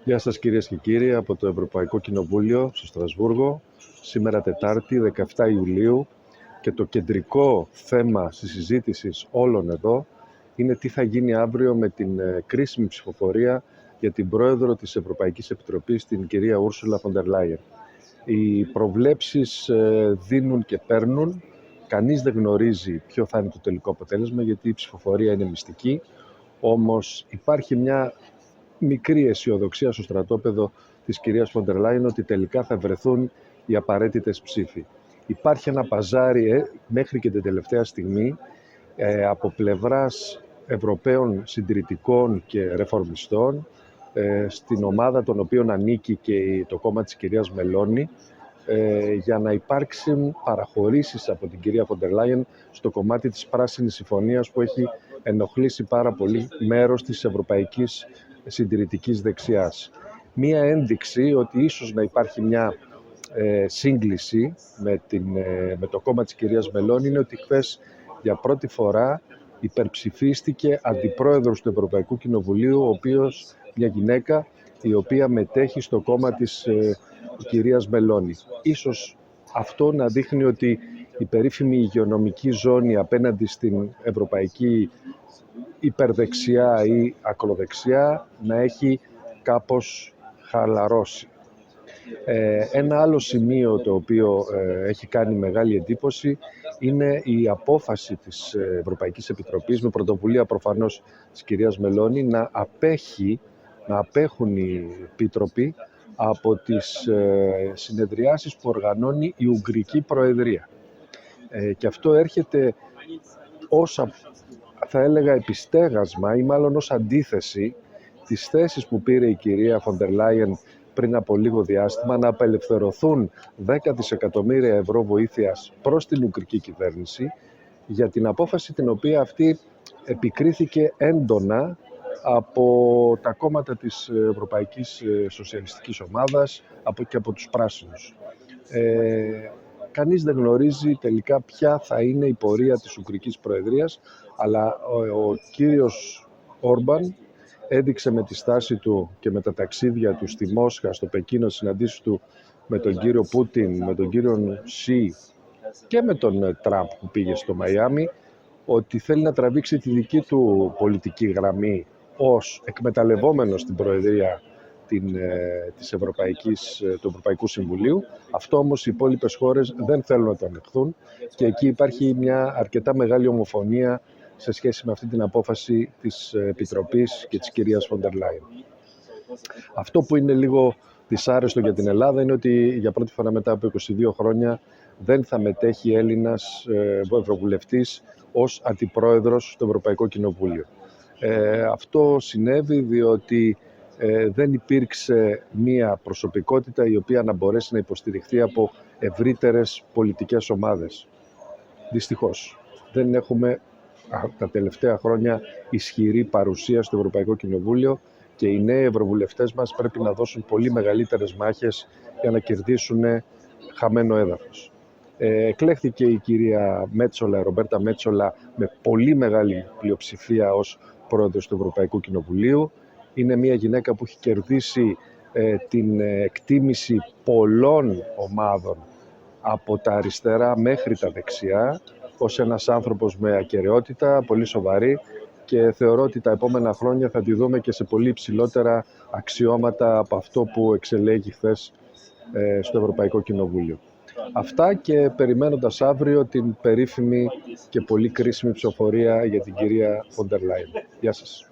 Γεια σας κυρίες και κύριοι από το Ευρωπαϊκό Κοινοβούλιο στο Στρασβούργο. Σήμερα Τετάρτη 17 Ιουλίου και το κεντρικό θέμα συζήτησης όλων εδώ είναι τι θα γίνει αύριο με την κρίσιμη ψηφοφορία για την πρόεδρο της Ευρωπαϊκής Επιτροπής, την κυρία Ούρσουλα φον ντερ Λάιεν. Οι προβλέψεις δίνουν και παίρνουν. Κανείς δεν γνωρίζει ποιο θα είναι το τελικό αποτέλεσμα, γιατί η ψηφοφορία είναι μυστική. Όμως υπάρχει μια μικρή αισιοδοξία στο στρατόπεδο της κυρίας φον ντερ Λάιεν ότι τελικά θα βρεθούν οι απαραίτητες ψήφοι. Υπάρχει ένα παζάρι μέχρι και την τελευταία στιγμή από πλευράς Ευρωπαίων συντηρητικών και ρεφορμιστών, στην ομάδα των οποίων ανήκει και το κόμμα της κυρίας Μελώνη, για να υπάρξουν παραχωρήσεις από την κυρία φον ντερ Λάιεν στο κομμάτι της Πράσινης Συμφωνίας, που έχει ενοχλήσει πάρα πολύ μέρος της ευρωπαϊκής συντηρητικής δεξιάς. Μία ένδειξη ότι ίσως να υπάρχει μια σύγκληση με το κόμμα της κυρίας Μελώνη είναι ότι χθες για πρώτη φορά υπερψηφίστηκε αντιπρόεδρος του Ευρωπαϊκού Κοινοβουλίου, μια γυναίκα η οποία μετέχει στο κόμμα της κυρίας Μελώνη. Ίσως αυτό να δείχνει ότι η περίφημη υγειονομική ζώνη απέναντι στην ευρωπαϊκή υπερδεξιά ή ακροδεξιά να έχει κάπως χαλαρώσει. Ένα άλλο σημείο το οποίο έχει κάνει μεγάλη εντύπωση είναι η απόφαση της Ευρωπαϊκής Επιτροπής, με πρωτοβουλία προφανώς της κυρίας Μελώνη, να απέχουν οι επίτροποι από τις συνεδριάσεις που οργανώνει η Ουγγρική Προεδρία. Και αυτό έρχεται ως, θα έλεγα, επιστέγασμα ή μάλλον ως αντίθεση της θέσης που πήρε η κυρία φον ντερ Λάιεν πριν από λίγο διάστημα, να απελευθερωθούν 10 δισεκατομμύρια ευρώ βοήθειας προς την Ουγγρική κυβέρνηση, για την απόφαση την οποία αυτή επικρίθηκε έντονα από τα κόμματα της Ευρωπαϊκής Σοσιαλιστικής Ομάδας και από τους Πράσινους. Κανείς δεν γνωρίζει τελικά ποια θα είναι η πορεία της Ουγγρικής Προεδρίας, αλλά ο κύριος Όρμπαν έδειξε με τη στάση του και με τα ταξίδια του στη Μόσχα, στο Πεκίνο, συναντήσεις του με τον κύριο Πούτιν, με τον κύριο Σι και με τον Τραμπ που πήγε στο Μαϊάμι, ότι θέλει να τραβήξει τη δική του πολιτική γραμμή ως εκμεταλλευόμενος την Προεδρία του Ευρωπαϊκού Συμβουλίου. Αυτό όμως οι υπόλοιπες χώρες δεν θέλουν να το ανεχθούν και εκεί υπάρχει μια αρκετά μεγάλη ομοφωνία σε σχέση με αυτή την απόφαση της Επιτροπής και της κυρίας φον ντερ Λάιεν. Αυτό που είναι λίγο δυσάρεστο για την Ελλάδα είναι ότι για πρώτη φορά μετά από 22 χρόνια δεν θα μετέχει Έλληνας ευρωβουλευτής ως αντιπρόεδρος στο Ευρωπαϊκό Κοινοβούλιο. Αυτό συνέβη διότι δεν υπήρξε μία προσωπικότητα η οποία να μπορέσει να υποστηριχθεί από ευρύτερες πολιτικές ομάδες. Δυστυχώς δεν έχουμε τα τελευταία χρόνια ισχυρή παρουσία στο Ευρωπαϊκό Κοινοβούλιο και οι νέοι ευρωβουλευτές μας πρέπει να δώσουν πολύ μεγαλύτερες μάχες για να κερδίσουν χαμένο έδαφος. Εκλέχθηκε η κυρία Μέτσολα, Ρομπέρτα Μέτσολα, με πολύ μεγάλη πλειοψηφία ως πρόεδρος του Ευρωπαϊκού Κοινοβουλίου. Είναι μια γυναίκα που έχει κερδίσει την εκτίμηση πολλών ομάδων από τα αριστερά μέχρι τα δεξιά, ως ένας άνθρωπος με ακεραιότητα, πολύ σοβαρή, και θεωρώ ότι τα επόμενα χρόνια θα τη δούμε και σε πολύ υψηλότερα αξιώματα από αυτό που εξελέγει χθες στο Ευρωπαϊκό Κοινοβούλιο. Αυτά, και περιμένοντας αύριο την περίφημη και πολύ κρίσιμη ψηφοφορία για την κυρία φον ντερ Λάιεν. Γεια σας.